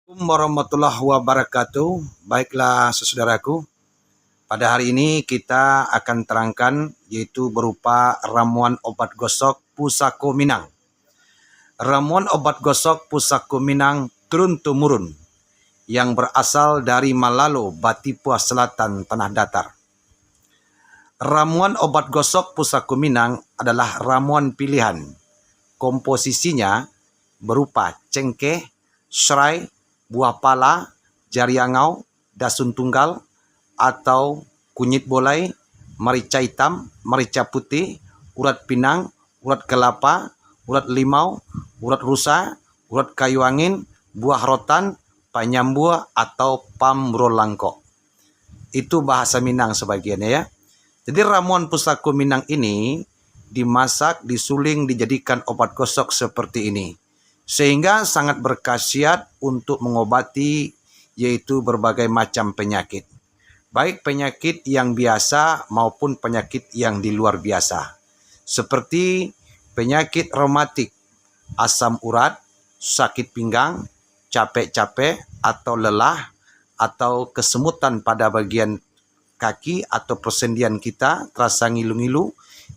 Assalamualaikum warahmatullahi wabarakatuh. Baiklah saudaraku, pada hari ini kita akan terangkan yaitu berupa ramuan obat gosok Pusako Minang. Ramuan obat gosok Pusako Minang turun-temurun yang berasal dari Malalo, Batipua Selatan, Tanah Datar. Ramuan obat gosok Pusako Minang adalah ramuan pilihan. Komposisinya berupa cengkeh, serai, buah pala, jari angau, dasun tunggal, atau kunyit bolai, merica hitam, merica putih, urat pinang, urat kelapa, urat limau, urat rusa, urat kayu angin, buah rotan, panyambua, atau pambrolangko. Itu bahasa Minang sebagiannya ya. Jadi ramuan Pusako Minang ini dimasak, disuling, dijadikan obat gosok seperti ini. Sehingga sangat berkhasiat untuk mengobati yaitu berbagai macam penyakit. Baik penyakit yang biasa maupun penyakit yang di luar biasa. Seperti penyakit reumatik, asam urat, sakit pinggang, capek-capek atau lelah, atau kesemutan pada bagian kaki atau persendian kita terasa ngilu-ngilu.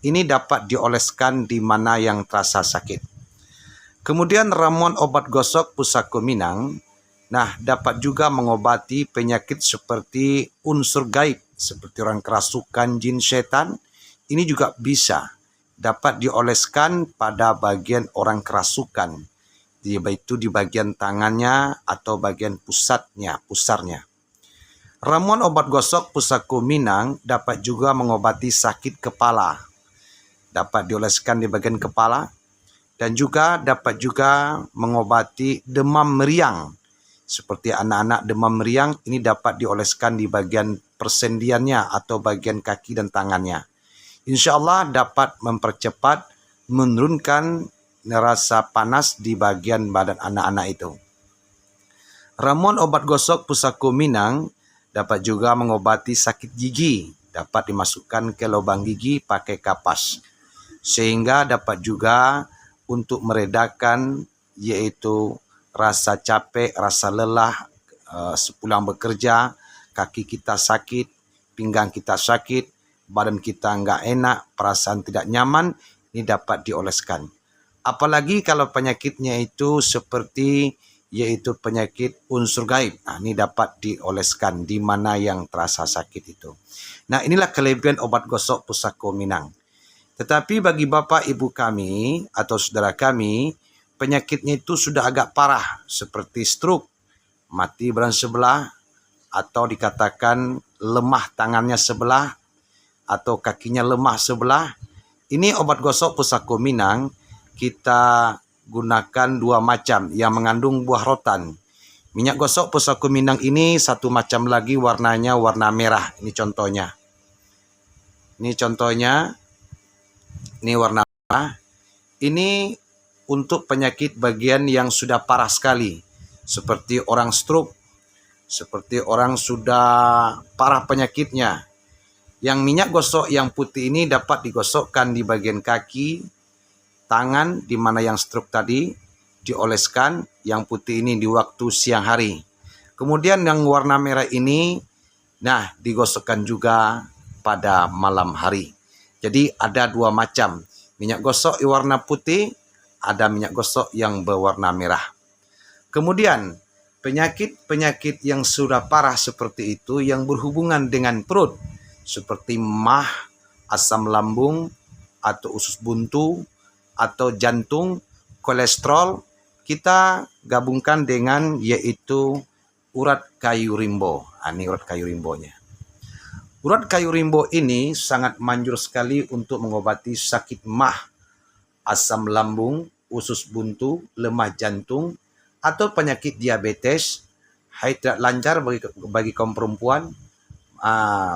Ini dapat dioleskan di mana yang terasa sakit. Kemudian ramuan obat gosok Pusako Minang, dapat juga mengobati penyakit seperti unsur gaib, seperti orang kerasukan, jin, setan. Ini juga bisa dapat dioleskan pada bagian orang kerasukan, yaitu di bagian tangannya atau bagian pusarnya. Ramuan obat gosok Pusako Minang dapat juga mengobati sakit kepala, dapat dioleskan di bagian kepala. Dan juga dapat juga mengobati demam meriang. Seperti anak-anak demam meriang, ini dapat dioleskan di bagian persendiannya atau bagian kaki dan tangannya. Insya Allah dapat mempercepat, menurunkan rasa panas di bagian badan anak-anak itu. Ramuan obat gosok Pusako Minang dapat juga mengobati sakit gigi. Dapat dimasukkan ke lubang gigi pakai kapas. Sehingga dapat juga untuk meredakan yaitu rasa capek, rasa lelah sepulang bekerja, kaki kita sakit, pinggang kita sakit, badan kita enggak enak, perasaan tidak nyaman, ini dapat dioleskan. Apalagi kalau penyakitnya itu seperti yaitu penyakit unsur gaib. Ini dapat dioleskan di mana yang terasa sakit itu. Inilah kelebihan obat gosok Pusako Minang. Tetapi bagi bapak ibu kami atau saudara kami, penyakitnya itu sudah agak parah seperti stroke, mati beran sebelah, atau dikatakan lemah tangannya sebelah, atau kakinya lemah sebelah. Ini obat gosok Pusako Minang kita gunakan dua macam yang mengandung buah rotan. Minyak gosok Pusako Minang ini satu macam lagi warnanya warna merah. Ini contohnya. Ini warna merah. Ini untuk penyakit bagian yang sudah parah sekali. Seperti orang stroke. Seperti orang sudah parah penyakitnya. Yang minyak gosok yang putih ini dapat digosokkan di bagian kaki, tangan, di mana yang stroke tadi, dioleskan. Yang putih ini di waktu siang hari. Kemudian yang warna merah ini, digosokkan juga pada malam hari. Jadi ada dua macam. Minyak gosok yang warna putih, ada minyak gosok yang berwarna merah. Kemudian penyakit-penyakit yang sudah parah seperti itu yang berhubungan dengan perut. Seperti mah, asam lambung, atau usus buntu, atau jantung, kolesterol. Kita gabungkan dengan yaitu urat kayu rimbo. Ini urat kayu rimbonya. Urat kayu rimbo ini sangat manjur sekali untuk mengobati sakit mah, asam lambung, usus buntu, lemah jantung, atau penyakit diabetes, haid tidak lancar bagi kaum perempuan,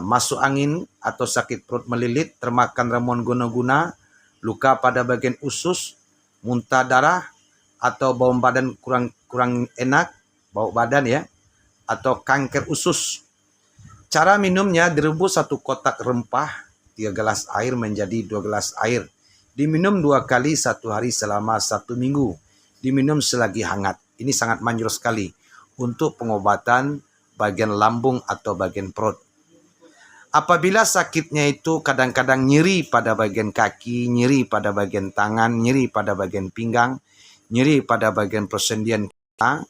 masuk angin atau sakit perut melilit, termakan ramuan guna-guna, luka pada bagian usus, muntah darah, atau bau badan kurang enak, bau badan ya, atau kanker usus. Cara minumnya, direbus satu kotak rempah, 3 gelas air menjadi 2 gelas air. Diminum 2 kali 1 hari selama 1 minggu. Diminum selagi hangat. Ini sangat manjur sekali. untuk pengobatan bagian lambung atau bagian perut. Apabila sakitnya itu kadang-kadang nyeri pada bagian kaki, nyeri pada bagian tangan, nyeri pada bagian pinggang, nyeri pada bagian persendian kita,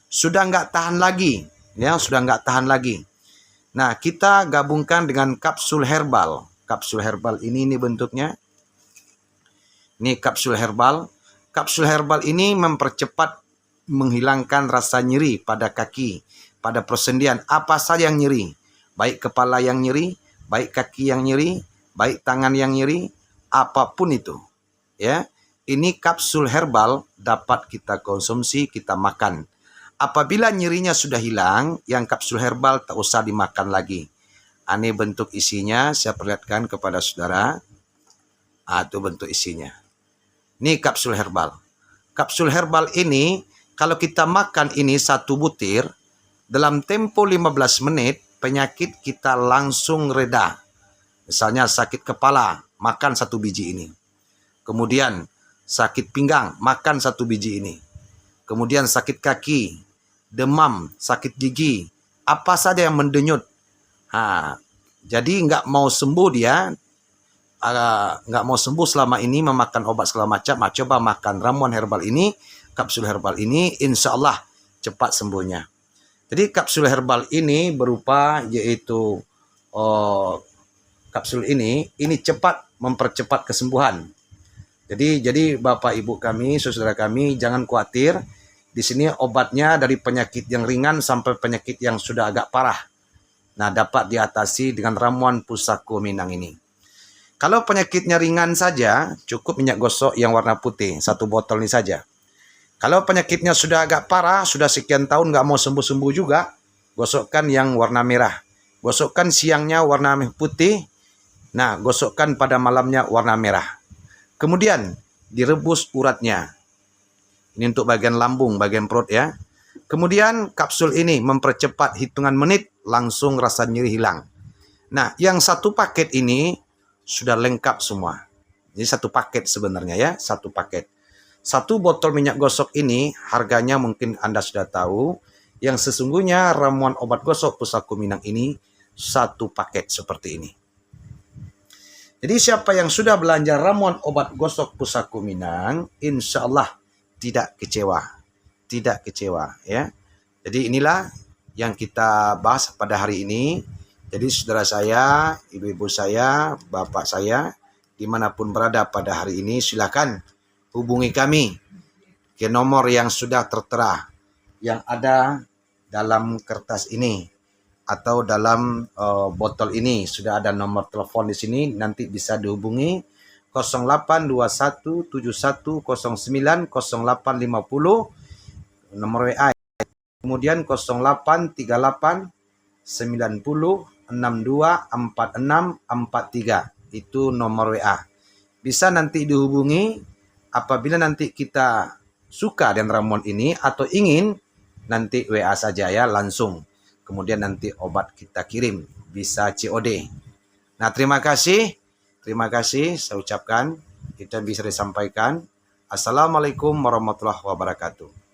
sudah nggak tahan lagi, ya sudah nggak tahan lagi. Nah, kita gabungkan dengan kapsul herbal. Kapsul herbal ini bentuknya. Ini kapsul herbal. Kapsul herbal ini mempercepat menghilangkan rasa nyeri pada kaki, pada persendian, apa saja yang nyeri. Baik kepala yang nyeri, baik kaki yang nyeri, baik tangan yang nyeri, apapun itu. Ya, ini kapsul herbal dapat kita konsumsi, kita makan. Apabila nyerinya sudah hilang, yang kapsul herbal tak usah dimakan lagi. Ini bentuk isinya, saya perlihatkan kepada saudara. Itu bentuk isinya. Ini kapsul herbal. Kapsul herbal ini, kalau kita makan ini 1 butir, dalam tempo 15 menit, penyakit kita langsung reda. Misalnya sakit kepala, makan 1 biji ini. Kemudian sakit pinggang, makan 1 biji ini. Kemudian sakit kaki, demam, sakit gigi, apa saja yang mendenyut. Jadi nggak mau sembuh dia, nggak mau sembuh selama ini memakan obat segala macam, coba makan ramuan herbal ini, kapsul herbal ini, insya Allah cepat sembuhnya. Jadi kapsul herbal ini berupa yaitu kapsul ini cepat mempercepat kesembuhan. Jadi Bapak Ibu kami, saudara kami, jangan khawatir. Di sini obatnya dari penyakit yang ringan sampai penyakit yang sudah agak parah. Nah, dapat diatasi dengan ramuan Pusako Minang ini. Kalau penyakitnya ringan saja, cukup minyak gosok yang warna putih, 1 botol ini saja. Kalau penyakitnya sudah agak parah, sudah sekian tahun nggak mau sembuh-sembuh juga, gosokkan yang warna merah. Gosokkan siangnya warna putih, nah gosokkan pada malamnya warna merah. Kemudian direbus uratnya. Ini untuk bagian lambung, bagian perut ya. Kemudian kapsul ini mempercepat hitungan menit, langsung rasa nyeri hilang. Nah, yang 1 paket ini sudah lengkap semua. Jadi 1 paket sebenarnya ya, 1 paket. 1 botol minyak gosok ini harganya mungkin Anda sudah tahu. Yang sesungguhnya ramuan obat gosok Pusako Minang ini 1 paket seperti ini. Jadi siapa yang sudah belanja ramuan obat gosok Pusako Minang, insya Allah tidak kecewa. Tidak kecewa ya. Jadi inilah yang kita bahas pada hari ini. Jadi saudara saya, ibu-ibu saya, bapak saya, dimanapun berada pada hari ini, silakan hubungi kami ke nomor yang sudah tertera yang ada dalam kertas ini atau dalam botol ini. Sudah ada nomor telepon di sini, nanti bisa dihubungi 082171090850 nomor WA. Kemudian 083890624643 itu nomor WA. Bisa nanti dihubungi apabila nanti kita suka dengan ramuan ini atau ingin, nanti WA saja ya langsung. Kemudian nanti obat kita kirim, bisa COD. Nah, terima kasih saya ucapkan, kita bisa disampaikan. Assalamualaikum warahmatullahi wabarakatuh.